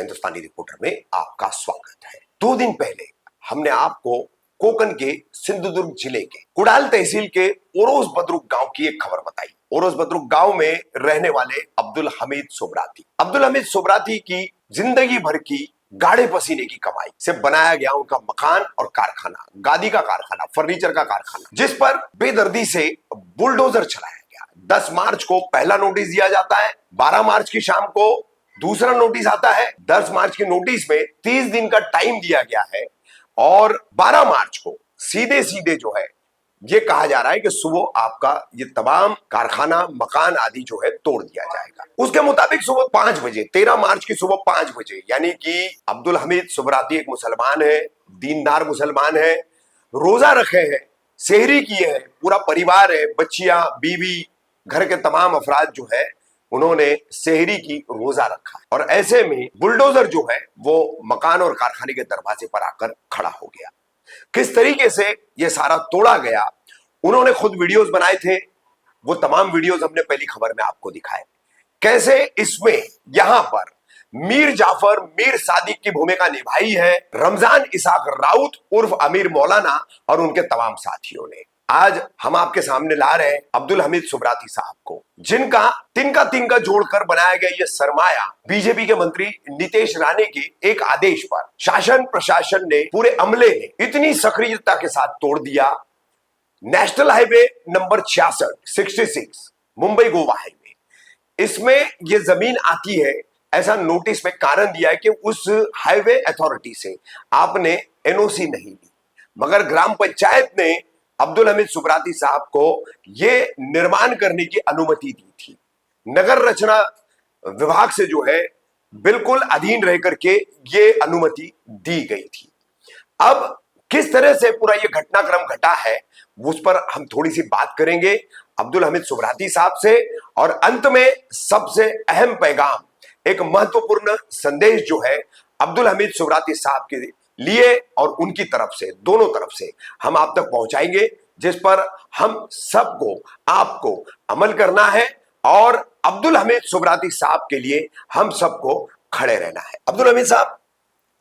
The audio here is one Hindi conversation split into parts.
हिंदुस्तानी रिपोर्टर में आपका स्वागत है। 2 दिन पहले हमने आपको कोकण के सिंधुदुर्ग जिले के कुडाल तहसील के ओरोस बदरुक गांव की एक खबर बताई। ओरोस बदरुक गांव में रहने वाले अब्दुल हमीद सोबराती की जिंदगी भर की गाढ़े पसीने की कमाई से बनाया गया उनका मकान और कारखाना, गादी का कारखाना, फर्नीचर का कारखाना, जिस पर बेदर्दी से बुलडोजर चलाया गया। 10 मार्च को पहला नोटिस दिया जाता है, 12 मार्च की शाम को दूसरा नोटिस आता है। 10 मार्च के नोटिस में 30 दिन का टाइम दिया गया है और 12 मार्च को सीधे सीधे जो है ये कहा जा रहा है कि सुबह आपका ये तमाम कारखाना, मकान आदि जो है तोड़ दिया जाएगा। उसके मुताबिक सुबह 5 बजे, 13 मार्च की सुबह 5 बजे, यानी कि अब्दुल हमीद सोबराती एक मुसलमान है, दीनदार मुसलमान है, रोजा रखे हैं, सेहरी किए हैं, पूरा परिवार है, बच्चियां, बीवी, घर के तमाम अफराद जो है उन्होंने सेहरी की रोजा रखा और ऐसे में बुलडोजर जो है वो मकान और कारखाने के दरवाजे पर आकर खड़ा हो गया। किस तरीके से ये सारा तोड़ा गया, उन्होंने खुद वीडियोस बनाए थे, वो तमाम वीडियोस हमने पहली खबर में आपको दिखाए। कैसे इसमें यहां पर मीर जाफर, मीर सादिक की भूमिका निभाई है रमजान इसाक राउत उर्फ अमीर मौलाना और उनके तमाम साथियों ने। आज हम आपके सामने ला रहे हैं अब्दुल हमीद सोबराती साहब को, जिनका तिनका जोड़कर बनाया गया ये सरमाया बीजेपी के मंत्री नितेश राणे के एक आदेश पर शासन प्रशासन ने, पूरे अमले ने इतनी सक्रियता के साथ तोड़ दिया। National highway number 66 Mumbai Goa highway, इसमें ये जमीन आती है। ऐसा नोटिस में कारण दिया है कि उस हाईवे अथॉरिटी से आपने एनओसी नहीं ली, मगर ग्राम पंचायत ने अब्दुल हमीद सोबराती साहब को यह निर्माण करने की अनुमति दी थी। नगर रचना विभाग से जो है बिल्कुल अधीन रह करके ये अनुमति दी गई थी। अब किस तरह से पूरा ये घटनाक्रम घटा है उस पर हम थोड़ी सी बात करेंगे अब्दुल हमीद सोबराती साहब से, और अंत में सबसे अहम पैगाम, एक महत्वपूर्ण संदेश जो है अब्दुल हमीद सोबराती साहब के लिए और उनकी तरफ से, दोनों तरफ से हम आप तक पहुंचाएंगे, जिस पर हम सबको, आपको अमल करना है और अब्दुल हमीद सोबराती साहब के लिए हम सबको खड़े रहना है। अब्दुल हमीद साहब,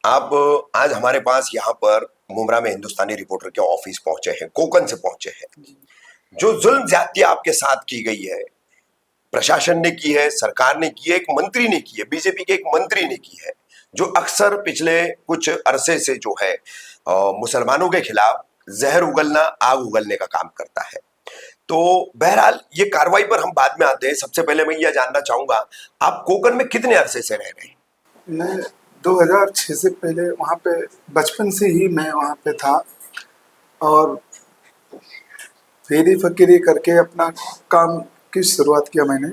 आप आज हमारे पास यहाँ पर मुमरा में हिंदुस्तानी रिपोर्टर के ऑफिस पहुंचे हैं, कोकण से पहुंचे हैं। जो जुल्म ज्यादतियां आपके साथ की गई है, प्रशासन ने की है, सरकार ने की है, एक मंत्री ने की है, बीजेपी के एक मंत्री ने की है, जो अक्सर पिछले कुछ अरसे से जो है मुसलमानों के खिलाफ जहर उगलना, आग उगलने का काम करता है। तो बहरहाल ये कार्रवाई पर हम बाद में आते हैं। सबसे पहले मैं यह जानना चाहूंगा, आप कोकण में कितने अरसे से रह रहे हैं? मैं 2006 से पहले वहाँ पे, बचपन से ही मैं वहाँ पे था और फेरी फकीरी करके अपना काम की शुरुआत किया मैंने।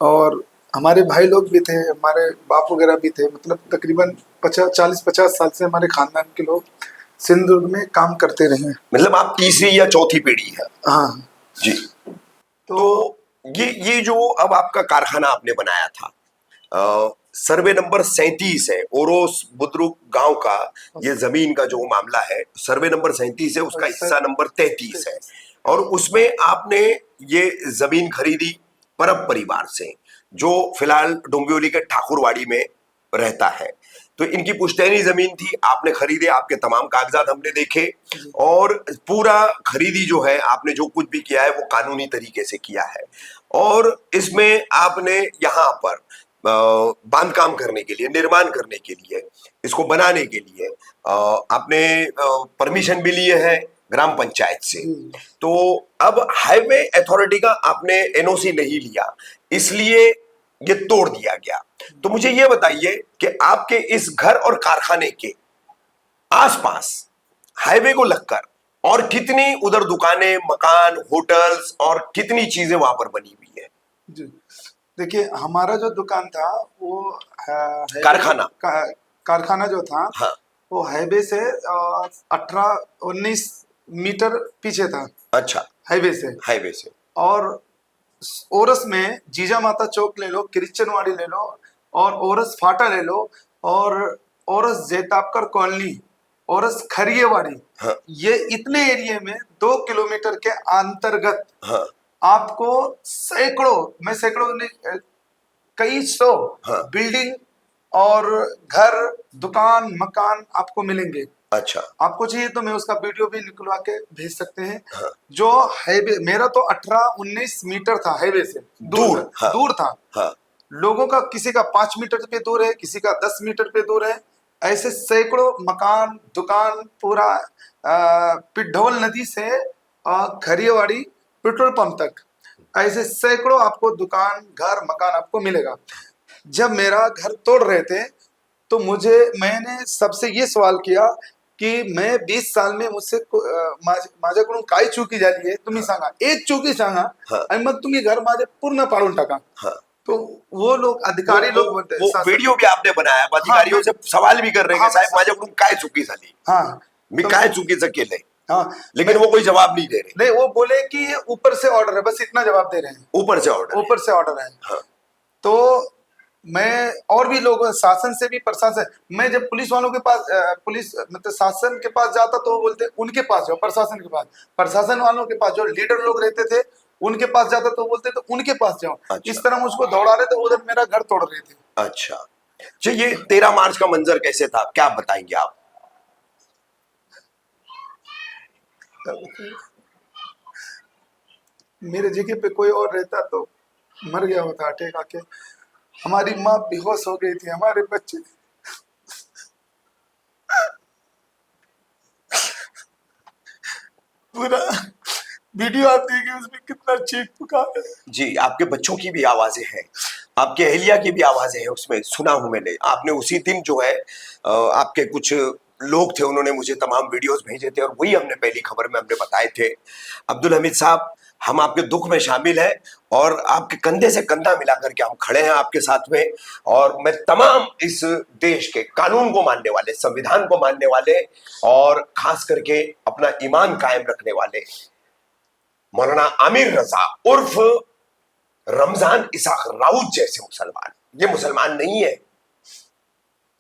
और हमारे भाई लोग भी थे, हमारे बाप वगैरह भी थे, मतलब तकरीबन 40-50 साल से हमारे खानदान के लोग सिंधुदुर्ग में काम करते रहे। मतलब आप तीसरी या चौथी पीढ़ी है? हाँ जी। तो ये जो अब आपका कारखाना आपने बनाया था, सर्वे नंबर 37 है, ओरोस बुद्रुक गांव का ये जमीन का जो मामला है, सर्वे नंबर 37 है, उसका हिस्सा नंबर 33 है, और उसमें आपने ये जमीन खरीदी परब परिवार से, जो फिलहाल डोंबिवली के ठाकुरवाड़ी में रहता है। तो इनकी पुश्तैनी जमीन थी, आपने खरीदे, आपके तमाम कागजात हमने देखे, और पूरा खरीदी जो है, आपने जो कुछ भी किया है वो कानूनी तरीके से किया है। और इसमें आपने यहाँ पर बांधकाम करने के लिए, निर्माण करने के लिए, इसको बनाने के लिए आपने परमिशन भी लिए है ग्राम पंचायत से। तो अब हाईवे अथॉरिटी का आपने एनओसी नहीं लिया, इसलिए ये तोड़ दिया गया। तो मुझे ये बताइए कि आपके इस घर और कारखाने के आसपास हाईवे को लगकर और कितनी उधर दुकानें, मकान, होटल्स और कितनी चीजें वहां पर बनी हुई है? जी, देखिए, हमारा जो दुकान था वो कारखाना जो था, हाँ, वो हाईवे से 18-19 मीटर पीछे था। अच्छा, हाईवे से। और ओरस में जीजा माता चौक ले लो, क्रिश्चियनवाड़ी ले लो, और ओरस फाटा ले लो, और ओरस जैतापकर कॉलोनी, ओरस खरिएवाड़ी, हाँ, ये इतने एरिया में 2 किलोमीटर के अंतर्गत, हाँ, आपको सैकड़ों नहीं, कई सौ, हाँ, बिल्डिंग और घर, दुकान, मकान आपको मिलेंगे। अच्छा। आपको चाहिए तो मैं उसका वीडियो भी निकलवा के भेज सकते हैं। हाँ। जो हाईवे मेरा तो 18-19 मीटर था, हाईवे से दूर, हाँ। दूर था। हाँ। लोगों का किसी का 5 मीटर पे दूर है, किसी का 10 मीटर पे दूर है। ऐसे सैकड़ों मकान, दुकान, पूरा पिड्ढोल नदी से खरियवाड़ी पेट्रोल पंप तक, ऐसे सैकड़ों आपको दुकान, घर, मकान आपको मिलेगा। जब मेरा घर तोड़ रहे थे तो मैंने सबसे ये सवाल किया की मैं 20 साल में मुझसे माझ्याकडून काय चुकी झाली आहे तुम्ही सांगा, एक चुकी सांगा हाँ। आणि मग तुम्ही घर माझे पूर्ण पाडून टाका। हाँ। तो वो लोग अधिकारी लोग बोलते वो व्हिडिओ भी आपने बनाया, अधिकारियों से सवाल भी कर रहे हैं हाँ, साहेब माझ्याकडून काय चुकी झाली, हाँ मी काय चुकीचं केलंय, हाँ, लेकिन वो कोई जवाब नहीं दे रहे। नहीं, वो बोले कि ये ऊपर से ऑर्डर है, बस इतना जवाब दे रहे हैं, ऊपर से ऑर्डर, ऊपर से ऑर्डर है। हाँ। तो मैं और भी लोग शासन से भी, प्रशासन, मैं जब पुलिस वालों के पास पुलिस मतलब शासन के पास जाता तो वो बोलते उनके पास जाओ, प्रशासन के पास, प्रशासन वालों के पास जो लीडर लोग रहते थे उनके पास जाता तो बोलते तो उनके पास जाओ। अच्छा। इस तरह मुझको दौड़ा रहे थे, उधर मेरा घर तोड़ रहे थे। अच्छा। ये 13 मार्च का मंजर कैसे था, क्या बताएंगे आप? मेरे जगह पे कोई और रहता तो मर गया होता अटैक आके। हमारी माँ बेहोश हो गई थी, हमारे बच्चे पूरा वीडियो आप देखिए, उसमें कितना चीख पुकार है। जी, आपके बच्चों की भी आवाजें हैं, आपके अहलिया की भी आवाजें हैं, उसमें सुना हूं मैंने। आपने उसी दिन जो है आपके कुछ लोग थे, उन्होंने मुझे तमाम वीडियोस भेजे थे और वही हमने पहली खबर में हमने बताए थे। अब्दुल हमीद साहब, हम आपके दुख में शामिल हैं और आपके कंधे से कंधा मिला करके हम खड़े हैं आपके साथ में। और मैं तमाम इस देश के कानून को मानने वाले, संविधान को मानने वाले और खास करके अपना ईमान कायम रखने वाले मौलाना आमिर रजा उर्फ रमजान इसाक राउत जैसे मुसलमान, ये मुसलमान नहीं है।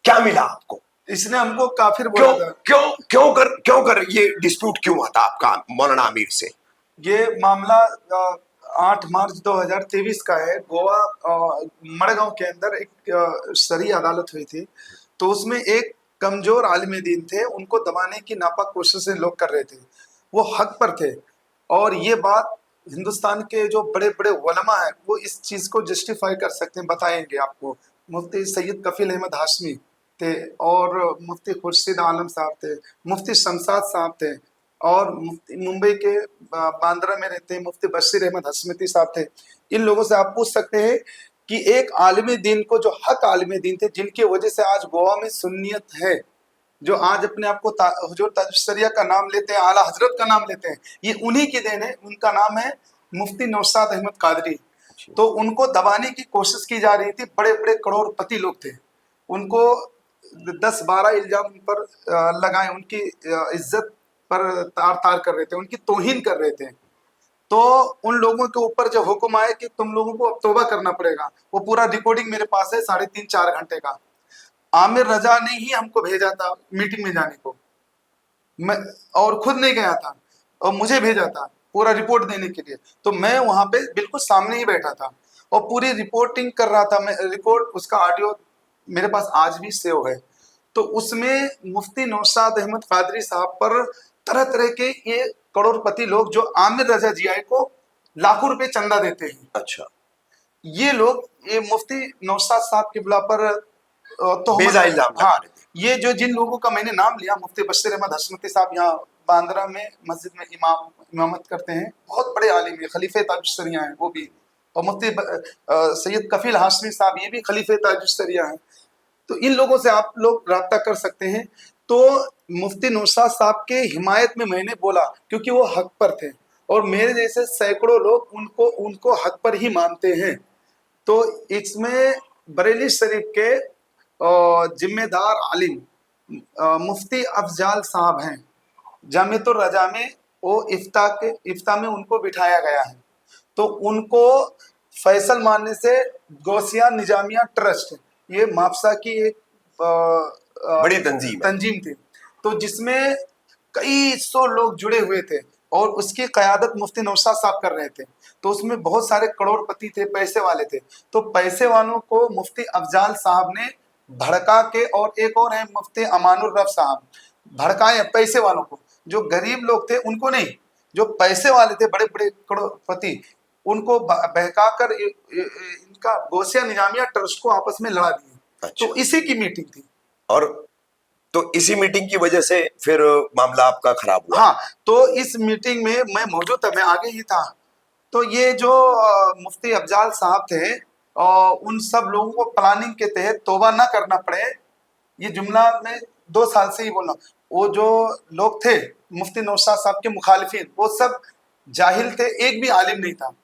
क्या मिला आपको? इसने हमको काफिर बोला था। क्यों कर ये डिस्प्यूट क्यों हुआ था आपका मौलाना आमिर से? ये मामला 8 मार्च 2023 का है। गोवा मड़गांव के अंदर एक शरई अदालत हुई थी, तो उसमें एक कमजोर आलिम दीन थे, उनको दबाने की नापाक कोशिशें लोग कर रहे थे। वो हक पर थे और ये बात हिंदुस्तान के जो बड़े बड़े उलमा हैं वो इस चीज को जस्टिफाई कर सकते हैं, बताएंगे आपको। मुफ्ती सैयद कफील अहमद हाशमी थे और मुफ्ती खुर्शीद आलम साहब थे, मुफ्ती शमशाद साहब थे और मुंबई के बांद्रा में रहते हैं मुफ्ती बशीर अहमद हसमती साहब थे। इन लोगों से आप पूछ सकते हैं कि एक आलिम दीन को, जो हक आलिम दीन थे, जिनकी वजह से आज गोवा में सुन्नियत है, जो आज अपने आप को हुजूर ताजुश्शरिया का नाम लेते हैं, आला हजरत का नाम लेते हैं, ये उन्हीं की देन है। उनका नाम है मुफ्ती नौशाद अहमद कादरी। तो उनको दबाने की कोशिश की जा रही थी। बड़े बड़े करोड़पति लोग थे, उनको 10-12 इल्जाम उन पर लगाए, उनकी इज्जत पर तार तार कर रहे थे, उनकी तौहीन कर रहे थे। तो उन लोगों के ऊपर जब हुक्म आए कि तुम लोगों को अब तौबा करना पड़ेगा, वो पूरा रिकॉर्डिंग मेरे पास है 3.5-4 घंटे का। आमिर रजा ने ही हमको भेजा था मीटिंग में जाने को, मैं और खुद नहीं गया था, और मुझे भेजा था पूरा रिपोर्ट देने के लिए। तो मैं वहां पे बिल्कुल सामने ही बैठा था और पूरी रिपोर्टिंग कर रहा था। मैं रिकॉर्ड, उसका ऑडियो मेरे पास आज भी सेव है। तो उसमें मुफ्ती नौशाद अहमद कादरी साहब पर तरह तरह के ये करोड़पति लोग, जो आमिर रजा जीआई को लाखों रुपए चंदा देते हैं, अच्छा, ये लोग ये मुफ्ती नौशाद साहब के बुला पर बेजा इल्जाम लगा हाँ, रहे थे। ये जो जिन लोगों का मैंने नाम लिया, मुफ्ती बशीर अहमद हसमती साहब यहाँ बांद्रा में मस्जिद में इमामत करते हैं, बहुत बड़े आलिम है, खलीफे ताजुश्शरिया हैं वो भी। और मुफ्ती सैयद कफील हाशमी साहब, ये भी खलीफे ताजुश्शरिया हैं। तो इन लोगों से आप लोग राब्ता कर सकते हैं। तो मुफ्ती नौशाद साहब के हिमायत में मैंने बोला, क्योंकि वो हक पर थे और मेरे जैसे सैकड़ों लोग उनको हक पर ही मानते हैं। तो इसमें बरेली शरीफ के जिम्मेदार आलिम मुफ्ती अफजाल साहब हैं, जामियतुर रजा में, वो इफ्ता में उनको बिठाया गया है। तो उनको फैसल मानने से गौसिया निजामिया ट्रस्ट, ये माफसा की एक बड़ी तंजीम थी, तो जिसमें कई सौ लोग जुड़े हुए थे और उसकी कयादत मुफ्ती नौशाद साहब कर रहे थे। तो उसमें बहुत सारे करोड़पति थे, पैसे वाले थे। तो पैसे वालों को मुफ्ती अफजाल साहब ने भड़का के, और एक और है मुफ्ती अमानुर रफ साहब, भड़काए पैसे वालों को, जो गरीब लोग थे उनको नहीं, जो पैसे वाले थे बड़े बड़े करोड़पति, उनको बहका कर इनका गौसिया निजामिया ट्रस्ट को आपस में लड़ा दिए। अच्छा। तो इसी की मीटिंग थी। और तो इसी मीटिंग की वजह से फिर मामला आपका खराब हुआ। हाँ, तो इस मीटिंग में मैं मौजूद था, मैं आगे ही था। तो ये जो मुफ्ती अफजाल साहब थे, उन सब लोगों को प्लानिंग के तहत तौबा ना करना पड़े, ये जुमला मैं 2 साल से ही बोल रहा हूँ। वो जो लोग थे मुफ्ती नौशाद साहब के मुखालिफिन, वो सब जाहिल थे, एक भी आलिम नहीं था,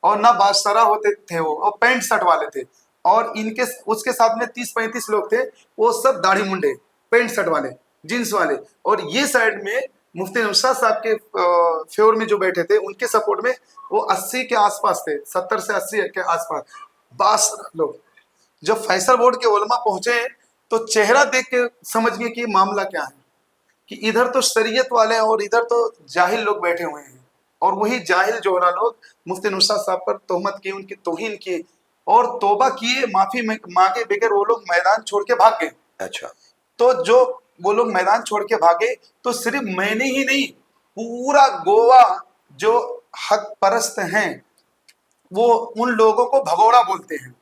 और ना बादशाह होते थे, वो पैंट शर्ट वाले थे। और इनके उसके साथ में 30-35 लोग थे, वो सब दाढ़ी मुंडे, पैंट शर्ट वाले, जींस वाले। और ये साइड में मुफ्ती नौशाद साहब के फेवर में जो बैठे थे, उनके सपोर्ट में वो 80 के आसपास थे, 70 से 80 के आसपास 12 लोग। जब फैसल बोर्ड के उलमा पहुंचे तो चेहरा देख के समझ गए कि मामला क्या है, कि इधर तो शरीयत वाले हैं और इधर तो जाहिल लोग बैठे हुए हैं। और वही जाहिल जोहरा लोग मुफ्ती नौशाद साहब पर तोहमत की, उनकी तौहीन की, और तौबा किए, माफी मांगे बगैर वो लोग मैदान छोड़ के भाग गए। अच्छा। तो जो वो लोग मैदान छोड़ के भागे, तो सिर्फ मैंने ही नहीं, पूरा गोवा जो हक परस्त हैं वो उन लोगों को भगोड़ा बोलते हैं,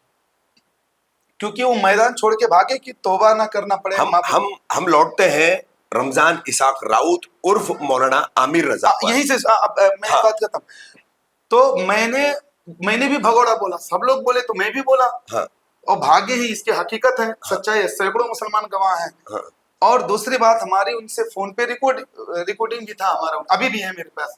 क्योंकि वो मैदान छोड़ के भागे कि तौबा ना करना पड़े। हम लौटते हैं रमजान इसाक राउत उर्फ मौलाना आमिर रजा पर। यहीं से मैं हाँ। बात करता हूँ। तो मैंने भी भगोड़ा बोला, सब लोग बोले तो मैं भी बोला। हाँ। और भाग्य ही इसकी हकीकत है, सच्चाई है, सैकड़ों मुसलमान गवाह हैं। हाँ। और दूसरी बात, हमारी उनसे फोन पे रिकॉर्डिंग भी था हमारा, अभी भी है मेरे पास।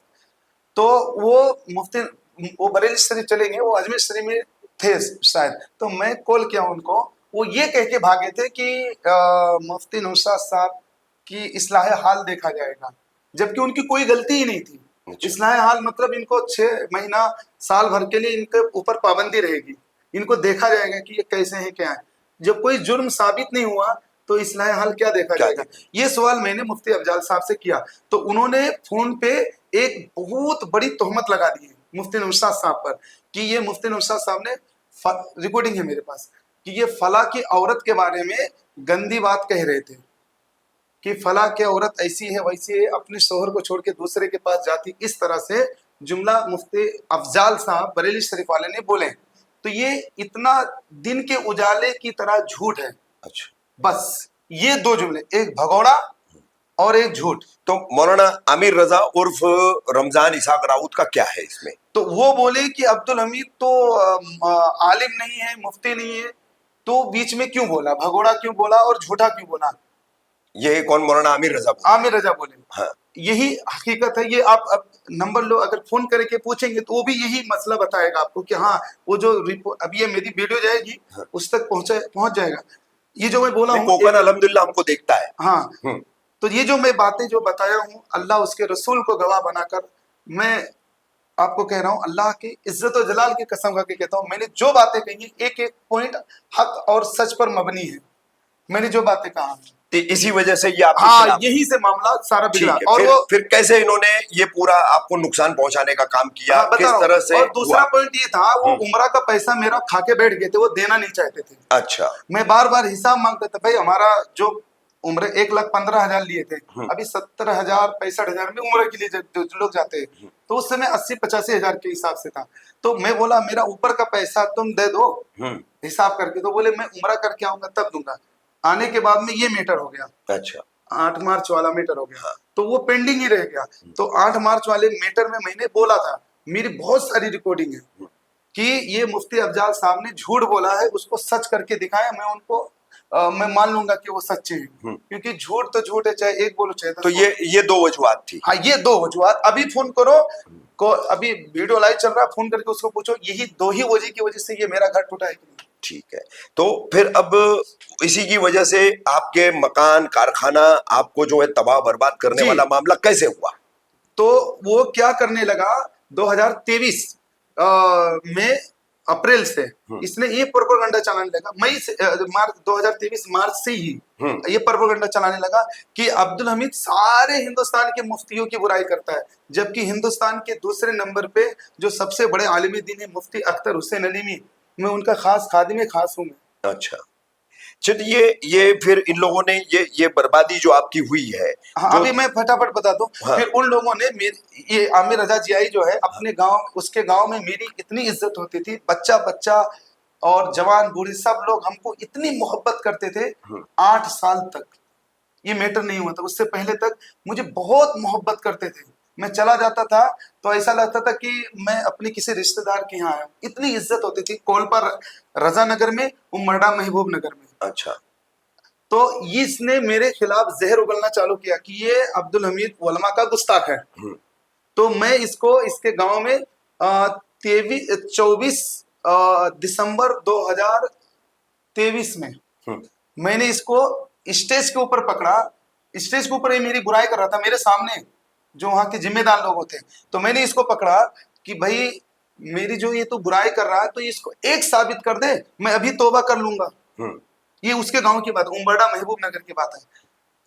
तो वो बरेली शरीफ चले गए, वो अजमेर शरीफ में थे शायद। तो मैं कॉल किया उनको, वो ये कह के भागे थे कि मुफ्ती नौशाद साहब की इस्लाह हाल देखा जाएगा, जबकि उनकी कोई गलती ही नहीं थी। इस्लाह हाल मतलब इनको 6 महीना साल भर के लिए इनके ऊपर पाबंदी रहेगी, इनको देखा जाएगा कि ये कैसे हैं क्या है। जब कोई जुर्म साबित नहीं हुआ तो इस्लाह हाल क्या देखा जाएगा। ये सवाल मैंने मुफ्ती अफजाल साहब से किया, तो उन्होंने फोन पे एक बहुत बड़ी तोहमत लगा दी है मुफ्ती नौशाद साहब पर, कि ये मुफ्ती नौशाद साहब ने, रिकॉर्डिंग है मेरे पास, कि ये फला की औरत के बारे में गंदी बात कह रहे थे, कि फला की औरत ऐसी है वैसी है, अपने शोहर को छोड़ के दूसरे के पास जाती। इस तरह से जुमला मुफ्ती अफजाल साहब बरेली शरीफ वाले ने बोले। तो ये इतना दिन के उजाले की तरह झूठ है। अच्छा। बस ये 2 जुमले, एक भगोड़ा और एक झूठ। तो मौलाना आमिर रजा उर्फ रमजान इसाक राउत का क्या है इसमें? तो वो बोले कि अब्दुल हमीद तो आलिम नहीं है, मुफ्ती नहीं है, तो बीच में क्यों बोला, भगोड़ा क्यों बोला और झूठा क्यों बोला। ये कौन? मौलाना आमिर रजा आमिर रजा बोले। हाँ। यही हकीकत है। ये आप अब नंबर लो, अगर फोन करके पूछेंगे तो वो भी यही मसला बताएगा आपको कि हाँ, वो जो अभी ये मेरी वीडियो जाएगी, हाँ, उस तक पहुंच जाएगा। ये जो मैं बोला हूँ, कोकन अल्हम्दुलिल्लाह हमको देखता है। हाँ। तो ये जो मैं बातें जो बताया हूँ, अल्लाह उसके रसूल को गवाह बनाकर मैं आपको कह रहा हूँ, अल्लाह की इज्जत और जलाल की कसम खा के कहता हूँ, मैंने जो बातें कही एक एक पॉइंट हक और सच पर मबनी है। मैंने जो बातें कहा, इसी वजह से ये आपके हाँ, यही से मामला सारा बिगड़ा। और फिर कैसे इन्होंने ये पूरा आपको नुकसान पहुंचाने का काम किया, हाँ, किस तरह से? और दूसरा पॉइंट ये था, वो उम्रा का पैसा मेरा खा के बैठ गए थे, वो देना नहीं चाहते थे। अच्छा। मैं बार बार हिसाब मांगता था, भाई हमारा जो उम्र 1,15,000 लिए थे, अभी 70,000 65,000 में उम्र के लिए जो लोग जाते हैं, तो उस समय 80-85,000 के हिसाब से था। तो मैं बोला मेरा ऊपर का पैसा तुम दे दो हिसाब करके। तो बोले मैं उम्रा करके आऊंगा तब दूंगा। आने के बाद में ये मैटर हो गया। अच्छा। 8 मार्च वाला मैटर हो गया, तो वो पेंडिंग ही रह गया। तो 8 मार्च वाले मैटर में मैंने बोला था, मेरी बहुत सारी रिकॉर्डिंग है कि ये मुफ्ती अफजाल साहब ने झूठ बोला है, उसको सच करके दिखाया, मैं उनको मैं मान लूंगा कि वो सच्चे हैं, क्योंकि झूठ तो झूठ है, चाहे एक बोलो चाहे 10। तो ये 2 वजूहात थी। हाँ, ये 2 वजूहात। अभी फोन करो को, अभी वीडियो लाइव चल रहा है, फोन करके उसको पूछो, यही 2 ही वजह की वजह से ये मेरा घर टूटा है कि नहीं। ठीक है। तो फिर अब इसी की वजह से आपके मकान कारखाना आपको जो है तबाह बर्बाद करने वाला मामला कैसे हुआ? तो वो क्या करने लगा, 2023 में अप्रैल से इसने ये प्रोपेगेंडा चलाने लगा। मई से 2023 मार्च से ही ये प्रोपेगेंडा चलाने लगा कि अब्दुल हमीद सारे हिंदुस्तान के मुफ्तियों की बुराई करता है, जबकि हिंदुस्तान के दूसरे नंबर पे जो सबसे बड़े आलिम दीन है मुफ्ती अख्तर हुसैन अलीमी, मैं उनका खास खादिम खास हूं मैं। अच्छा। ये फिर इन लोगों ने ये बर्बादी जो आपकी हुई है, हाँ, जो अभी मैं फटाफट बता दूं। हाँ। फिर उन लोगों ने ये आमिर रजा जियाई जो है अपने गांव, उसके गांव में मेरी इतनी इज्जत होती थी, बच्चा बच्चा और जवान बूढ़े सब लोग हमको इतनी मोहब्बत करते थे। 8 साल तक ये मैटर नहीं हुआ था, उससे पहले तक मुझे बहुत मोहब्बत करते थे। मैं चला जाता था तो ऐसा लगता था कि मैं अपने किसी रिश्तेदार के यहाँ आया, इतनी इज्जत होती थी। कोलपर रजा नगर में, उमरडा महबूब नगर में। अच्छा। तो इसने मेरे खिलाफ जहर उगलना चालू किया कि ये अब्दुल हमीद उलमा का गुस्ताख है। तो मैं इसको इसके गांव में 24 दिसंबर 2023 में मैंने इसको स्टेज के ऊपर पकड़ा। स्टेज के ऊपर ये मेरी बुराई कर रहा था मेरे सामने, जो वहां के जिम्मेदार लोग होते। तो मैंने इसको पकड़ा कि भाई मेरी जो ये तू बुराई कर रहा है तो इसको एक साबित कर दे, मैं अभी तौबा कर लूंगा। ये उसके गांव की बात, उमरडा महबूब नगर की बात है।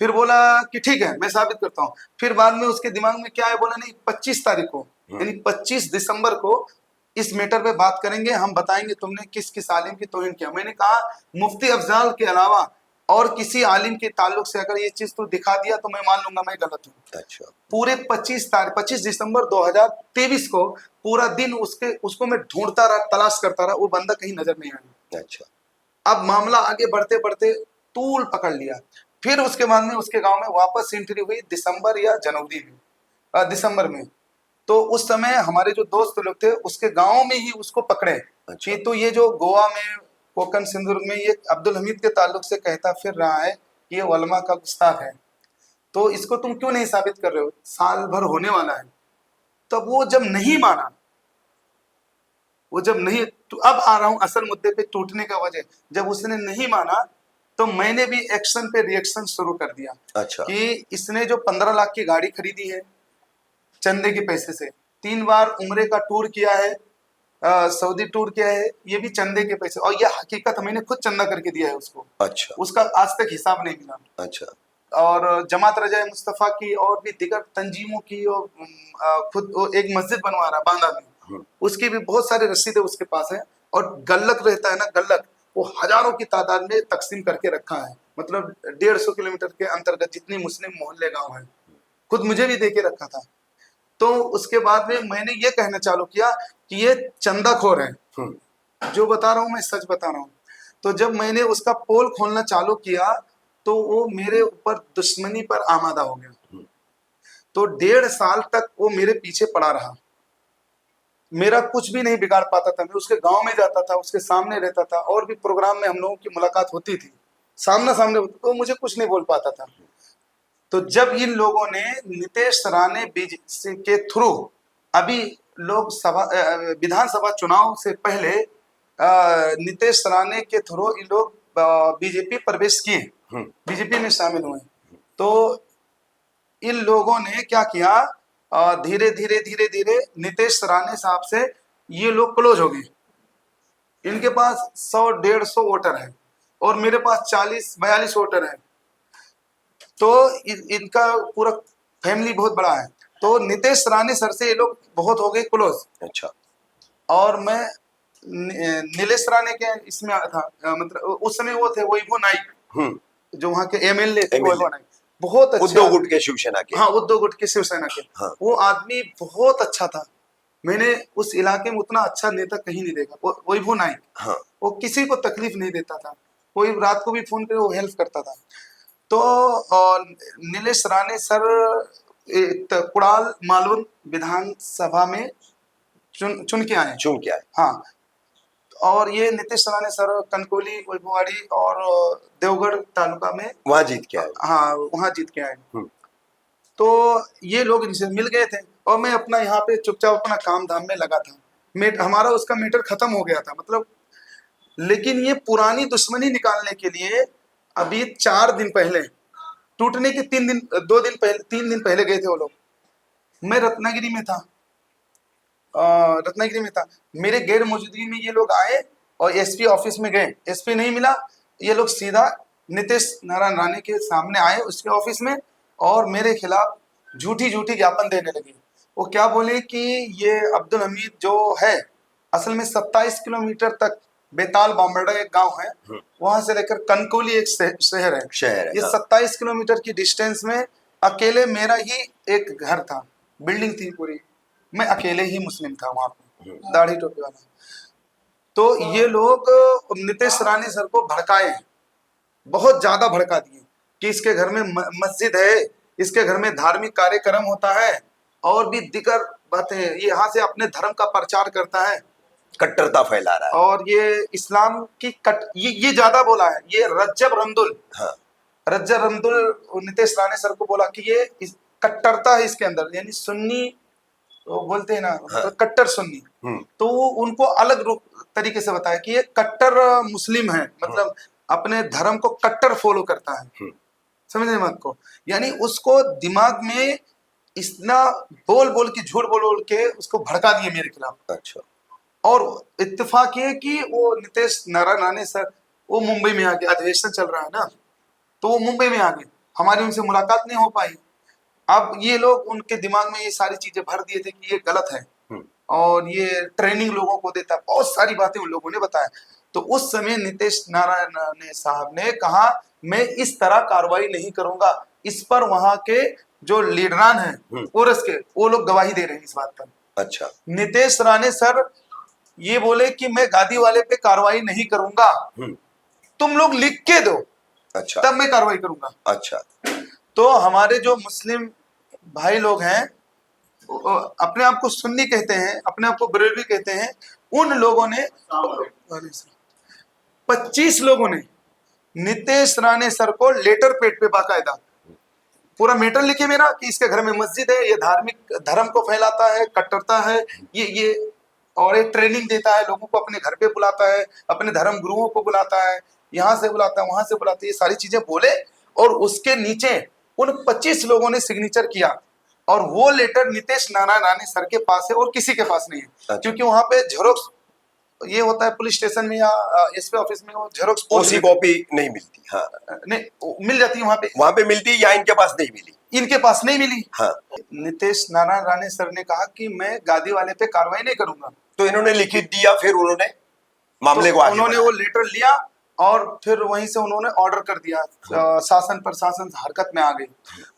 फिर बोला कि ठीक है मैं साबित करता हूँ। फिर बाद में उसके दिमाग में क्या है, बोला नहीं 25 तारीख को यानी 25 दिसंबर को इस मैटर पे बात करेंगे, हम बताएंगे तुमने किस किस आलिम की तौहीन किया। मैंने कहा मुफ्ती अफजाल के अलावा और किसी आलिम के ताल्लुक से अगर ये चीज तो दिखा दिया तो मैं मान लूंगा मैं गलत हूँ। अच्छा। पूरे 25 दिसंबर 2023 को पूरा दिन उसको मैं ढूंढता रहा, तलाश करता रहा, वो बंदा कहीं नजर नहीं आया। अच्छा। अब मामला आगे बढ़ते बढ़ते तूल पकड़ लिया। फिर उसके बाद में उसके गांव में वापस एंट्री हुई दिसंबर या जनवरी में, दिसंबर में। तो उस समय हमारे जो दोस्त लोग थे उसके गांव में ही उसको पकड़े। अच्छा। कि तो ये जो गोवा में, कोकन सिंधुदुर्ग में ये अब्दुल हमीद के ताल्लुक से कहता फिर रहा है कि ये उलमा का गुस्ताख है, तो इसको तुम क्यों नहीं साबित कर रहे हो, साल भर होने वाला है। तब वो जब नहीं माना, वो जब नहीं, तो अब आ रहा हूं असल मुद्दे पे टूटने का वजह। जब उसने नहीं माना तो मैंने भी एक्शन पे रिएक्शन शुरू कर दिया। अच्छा। कि इसने जो 15 लाख की गाड़ी खरीदी है चंदे के पैसे से, 3 बार उम्रे का टूर किया है, सऊदी टूर किया है, ये भी चंदे के पैसे, और ये हकीकत मैंने खुद चंदा करके दिया है उसको। अच्छा। उसका आज तक हिसाब नहीं मिला। अच्छा। और जमात रजाए मुस्तफ़ा की और भी दिगर तंजीमों की, और खुद वो एक मस्जिद बनवा रहा बांदा में, उसकी भी बहुत सारी रसीदें उसके पास है। और गल्लक रहता है ना, गल्लक, वो हजारों की तादाद में तकसीम करके रखा है। मतलब 150 किलोमीटर के अंतर्गत जितनी मुस्लिम मोहल्ले गांव है, खुद मुझे भी दे के रखा था। तो उसके बाद में मैंने ये कहना चालू किया कि ये चंदाखोर है, जो बता रहा हूं मैं सच बता रहा हूं। तो जब मैंने उसका पोल खोलना चालू किया तो वो मेरे ऊपर दुश्मनी पर आमादा हो गया। तो 1.5 साल तक वो मेरे पीछे पड़ा रहा, मेरा कुछ भी नहीं बिगाड़ पाता था। मैं उसके गांव में जाता था, उसके सामने रहता था, और भी प्रोग्राम में हम लोगों की मुलाकात होती थी, सामना सामने होती, तो मुझे कुछ नहीं बोल पाता था। तो जब इन लोगों ने नीतीश राणे बीजेपी के थ्रू, अभी लोग सभा विधानसभा चुनाव से पहले नीतीश राणे के थ्रू ये लोग बीजेपी प्रवेश किए, बीजेपी में शामिल हुए। तो इन लोगों ने क्या किया, धीरे धीरे धीरे धीरे नीतीश राणे साहब से ये लोग क्लोज हो गए। इनके पास 100-150 वोटर है और मेरे पास 40-42 वोटर है। तो इनका पूरा फैमिली बहुत बड़ा है। तो नीतीश राणे सर से ये लोग बहुत हो गए क्लोज। अच्छा। और मैं नीलेश राणे के इसमें था, मतलब उस समय वो थे वैभव नाइक, जो वहाँ के एमएलए थे, वैभव नाइक, बहुत अच्छे उद्धव गुट के शिवसेना के। हाँ, उद्धव गुट के शिवसेना के। हाँ। वो आदमी बहुत अच्छा था, मैंने उस इलाके में उतना अच्छा नेता कहीं नहीं देखा। वैभव नाइक, हाँ। वो किसी को तकलीफ नहीं देता था, कोई रात को भी फोन करे वो हेल्प करता था। तो नीलेश राणे सर कुड़ाल मालून विधानसभा में चुन के आए। हाँ, और ये नीतीश राणे सर कनकोली, वैभववाड़ी और देवगढ़ तालुका में वहां जीत के आए। हाँ, वहां जीत के आए। तो ये लोग इनसे मिल गए थे और मैं अपना यहाँ पे चुपचाप अपना काम धाम में लगा था। हमारा उसका मैटर खत्म हो गया था, मतलब। लेकिन ये पुरानी दुश्मनी निकालने के लिए अभी 4 दिन पहले, टूटने के 3 दिन पहले गए थे वो लोग। मैं रत्नागिरी में था, मेरे गैर मौजूदगी में ये लोग आए और एसपी ऑफिस में गए। एसपी नहीं मिला, ये लोग सीधा नीतीश नारायण राणे के सामने आए उसके ऑफिस में और मेरे खिलाफ झूठी ज्ञापन देने लगे। वो क्या बोले कि ये अब्दुल हमीद जो है असल में 27 किलोमीटर तक बेताल बामड़ा एक गांव है, वहां से लेकर कनकौली एक शहर है। शहर है, ये हाँ। 27 किलोमीटर की डिस्टेंस में अकेले मेरा ही एक घर था, बिल्डिंग थी पूरी, मैं अकेले ही मुस्लिम था वहां पे, दाढ़ी टोपी वाला। तो ये लोग नीतीश राणे सर को भड़काए, बहुत ज्यादा भड़का दिए कि इसके घर में मस्जिद है, इसके घर में धार्मिक कार्यक्रम होता है और भी दिगर बातें, ये यहाँ से अपने धर्म का प्रचार करता है कट्टरता फैला रहा है। और ये इस्लाम की ये ज्यादा बोला है। ये रज्जब रमदुल, हाँ। रज्जब रमदुल नीतीश राणे सर को बोला कि ये कट्टरता है इसके अंदर, यानी सुन्नी वो बोलते हैं ना, हाँ। कट्टर सुन्नी। तो वो उनको अलग रूप तरीके से बताया कि ये कट्टर मुस्लिम है, मतलब अपने धर्म को कट्टर फॉलो करता है, समझे बात को। यानी उसको दिमाग में इतना बोल बोल के, झूठ बोल बोल के उसको भड़का दिए मेरे खिलाफ। अच्छा। और इत्तेफाक ये कि वो नीतीश नारायण राणे सर वो मुंबई में आ गए, अधिवेशन चल रहा है ना, तो वो मुंबई में आ गए, हमारी उनसे मुलाकात नहीं हो पाई। अब ये लोग उनके दिमाग में ये सारी चीजें भर दिए थे कि ये गलत है और ये ट्रेनिंग लोगों को देता है, बहुत सारी बातें उन लोगों ने बताया। तो उस समय नीतीश नारायण राणे साहब ने कहा मैं इस तरह कार्रवाई नहीं करूंगा, इस पर वहां के जो लीडरान हैं कोरस के, वो लोग गवाही दे रहे हैं इस बात पर। अच्छा। नीतीश राणे सर ये बोले कि मैं गादी वाले पे कार्रवाई नहीं करूंगा, तुम लोग लिख के दो, अच्छा, तब मैं कार्रवाई करूंगा। अच्छा। तो हमारे जो मुस्लिम भाई लोग हैं, अपने आप को सुन्नी कहते हैं, अपने आप को बरेलवी कहते हैं, उन लोगों ने 25 लोगों ने नीतीश राणे सर को लेटर पेड पे बाकायदा पूरा मैटर लिखे मेरा कि इसके घर में मस्जिद है, ये धार्मिक धर्म को फैलाता है, कट्टरता है, ये और एक ट्रेनिंग देता है, लोगों को अपने घर पे बुलाता है, अपने धर्म गुरुओं को बुलाता है, यहाँ से बुलाता है, वहां से बुलाता है, ये सारी चीजें बोले। और उसके नीचे उन 25 लोगों ने सिग्नेचर किया और वो लेटर नीतीश नारायण राणे सर के पास है और किसी के पास नहीं है। अच्छा। क्योंकि वहां पे जेरोक्स ये होता है पुलिस स्टेशन में या एसपी ऑफिस में, वो जेरोक्स ओसी कॉपी नहीं मिलती। हाँ, नहीं मिल जाती है वहां पे मिलती या इनके पास नहीं मिली? इनके पास नहीं मिली। हाँ। नीतीश नारायण राणे सर ने कहा कि मैं गादी वाले पे कार्रवाई नहीं करूंगा, तो इन्होंने लिखित दिया, फिर उन्होंने मामले को तो आगे उन्होंने वो लेटर लिया और फिर वहीं से उन्होंने ऑर्डर कर दिया, शासन प्रशासन हरकत में आ गई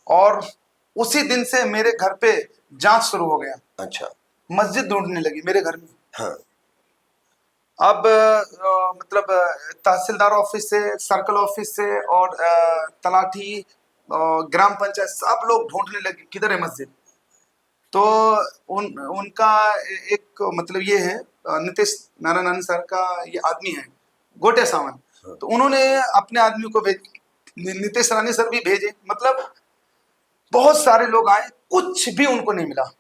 और उसी दिन से मेरे घर पे जांच शुरू हो गया। अच्छा। मस्जिद ढूंढने लगी मेरे घर में। हाँ। अब मतलब तहसीलदार ऑफिस से, सर्कल ऑफिस से और तलाठी, ग्राम पंचायत, सब लोग ढूंढने लगे किधर है मस्जिद। तो उनका एक मतलब ये है, नीतीश नारायण राणे सर का ये आदमी है गोटे सावंत, तो उन्होंने अपने आदमी को भेज, नीतीश राणे सर भी भेजे, मतलब बहुत सारे लोग आए, कुछ भी उनको नहीं मिला,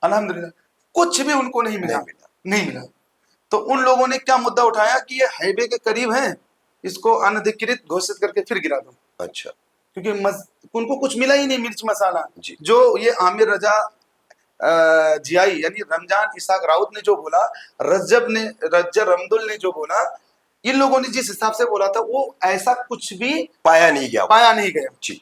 अल्हम्दुलिल्लाह कुछ भी उनको नहीं मिला। तो उन लोगों ने क्या मुद्दा उठाया कि ये हाईवे के करीब है, इसको अनधिकृत घोषित करके फिर गिरा दो। अच्छा। क्योंकि उनको कुछ मिला ही नहीं, मिर्च मसाला जी। जो ये आमिर रजा जियाई यानी रमजान इसाक राउत ने जो बोला, रज्जब रमदुल ने जो बोला, इन लोगों ने जिस हिसाब से बोला था वो ऐसा कुछ भी पाया नहीं गया जी।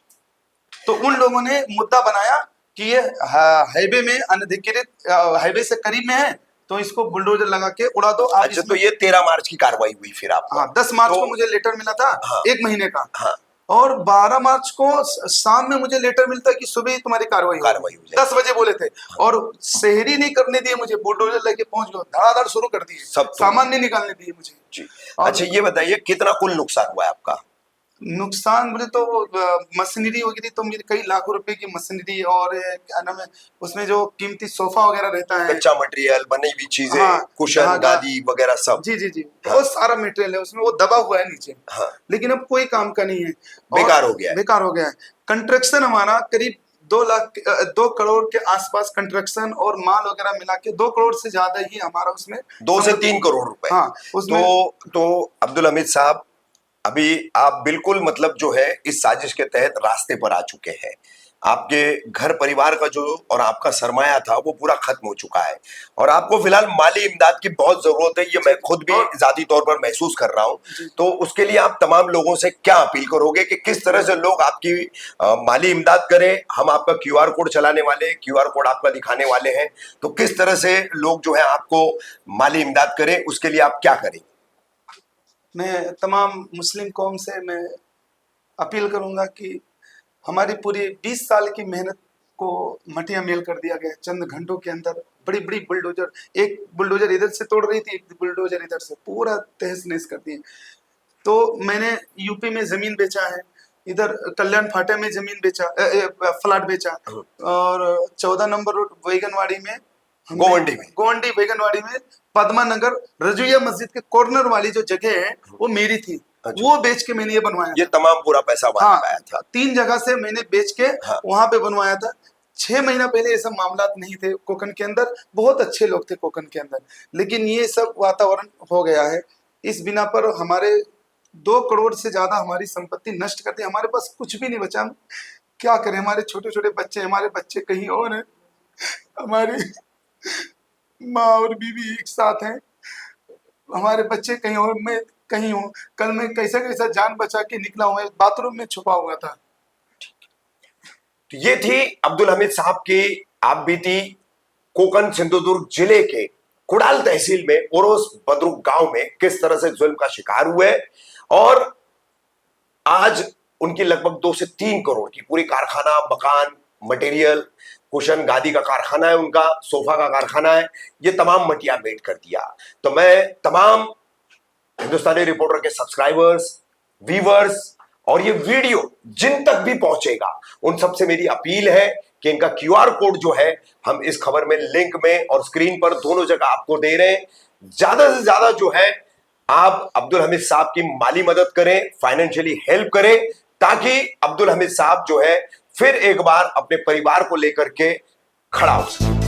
तो उन लोगों ने मुद्दा बनाया कि ये हाईवे में अनधिकृत, हाईवे से करीब में है, तो इसको बुलडोजर लगा के उड़ा दो। अच्छा, तो ये 13 मार्च की कार्रवाई हुई फिर आप? हाँ, 10 मार्च को मुझे लेटर मिला था। हाँ। 1 महीने का। हाँ। और 12 मार्च को शाम में मुझे लेटर मिलता है कि सुबह ही तुम्हारी कार्रवाई हो जाए। 10 बजे बोले थे और शहरी नहीं करने दिए मुझे, बुलडोजर लेके पहुंच गए, धड़ाधड़ शुरू कर दिए, सब सामान नहीं निकालने दिए मुझे जी। अच्छा, ये बताइए कितना कुल नुकसान हुआ है आपका? नुकसान बोले तो मशीनरी हो गई थी, तो मेरे कई लाखों रुपए की मशीनरी और क्या नाम है उसमें जो कीमती सोफा वगैरह रहता है, कच्चा मटेरियल, बनी हुई चीजें, हाँ, कुशन, गादी वगैरह सब। जी बहुत सारा मटेरियल है उसमें, वो दबा हुआ है नीचे। हाँ। लेकिन अब कोई काम का नहीं है, बेकार हो गया है। कंस्ट्रक्शन हमारा करीब 2 करोड़ के आसपास कंस्ट्रक्शन और माल वगैरह मिला के 2 करोड़ से ज्यादा ही हमारा उसमें, 2 से 3 करोड़ रुपए। हाँ, उसमें तो अब्दुल हमीद साहब, अभी आप बिल्कुल मतलब जो है इस साजिश के तहत रास्ते पर आ चुके हैं। आपके घर परिवार का जो और आपका सरमाया था वो पूरा खत्म हो चुका है और आपको फिलहाल माली इमदाद की बहुत जरूरत है, ये मैं खुद भी जाती तौर पर महसूस कर रहा हूं। तो उसके लिए आप तमाम लोगों से क्या अपील करोगे कि किस तरह से लोग आपकी माली इमदाद करें? हम आपका क्यूआर कोड चलाने वाले, क्यूआर कोड आपका दिखाने वाले हैं, तो किस तरह से लोग जो है आपको माली इमदाद करें, उसके लिए आप क्या करेंगे? मैं तमाम मुस्लिम कौम से मैं अपील करूंगा कि हमारी पूरी 20 साल की मेहनत को मटिया मेल कर दिया गया चंद घंटों के अंदर। बड़ी बड़ी बुलडोजर, एक बुलडोजर इधर से तोड़ रही थी, एक बुलडोजर इधर से, पूरा तहस नहस कर दिए। तो मैंने यूपी में जमीन बेचा है, इधर कल्याण फाटे में जमीन बेचा, फ्लैट बेचा, और 14 नंबर रोड बैगनवाड़ी में, गोवंडी बैगनवाड़ी में पद्मा नगर रजुया मस्जिद के कॉर्नर वाली जो जगह है वो मेरी थी। अच्छा। वो बेच के मैंने ये बनवाया ये था। तमाम पूरा पैसा हाँ, पाया था। 3 जगह से मैंने बेच के हाँ। वहां पे बनवाया था। 6 महीना पहले ये सब मामला नहीं थे कोकन के अंदर, बहुत अच्छे लोग थे कोकन के अंदर, लेकिन ये सब वातावरण हो गया है। इस बिना पर हमारे 2 करोड़ से ज्यादा हमारी संपत्ति नष्ट कर दी, हमारे पास कुछ भी नहीं बचा। हम क्या करें? हमारे छोटे छोटे बच्चे, हमारे बच्चे कहीं और हैं, हमारी माँ और बीवी एक साथ हैं, हमारे बच्चे कहीं और, मैं कहीं हूँ। कल मैं कैसा कैसा जान बचा के निकला हूँ, बाथरूम में छुपा हुआ था। तो ये थी अब्दुल हमीद साहब की आप बीती कोकन सिंधुदुर्ग जिले के कुड़ाल तहसील में ओरोस बदरुक गांव में किस तरह से जुल्म का शिकार हुए और आज उनकी लगभग 2 से 3 करोड़ की पूरी कारखाना, मकान, मटेरियल, कुशन गादी का कारखाना है, उनका सोफा का कारखाना है, ये तमाम मटिया मेट कर दिया। तो मैं तमाम हिंदुस्तानी रिपोर्टर के सब्सक्राइबर्स, व्यूअर्स और ये वीडियो जिन तक भी पहुंचेगा उन सबसे मेरी अपील है कि इनका क्यूआर कोड जो है हम इस खबर में, लिंक में और स्क्रीन पर दोनों जगह आपको दे रहे हैं। ज्यादा से ज्यादा जो है आप अब्दुल हमीद साहब की माली मदद करें, फाइनेंशियली हेल्प करें, ताकि अब्दुल हमीद साहब जो है फिर एक बार अपने परिवार को लेकर के खड़ा हो सके।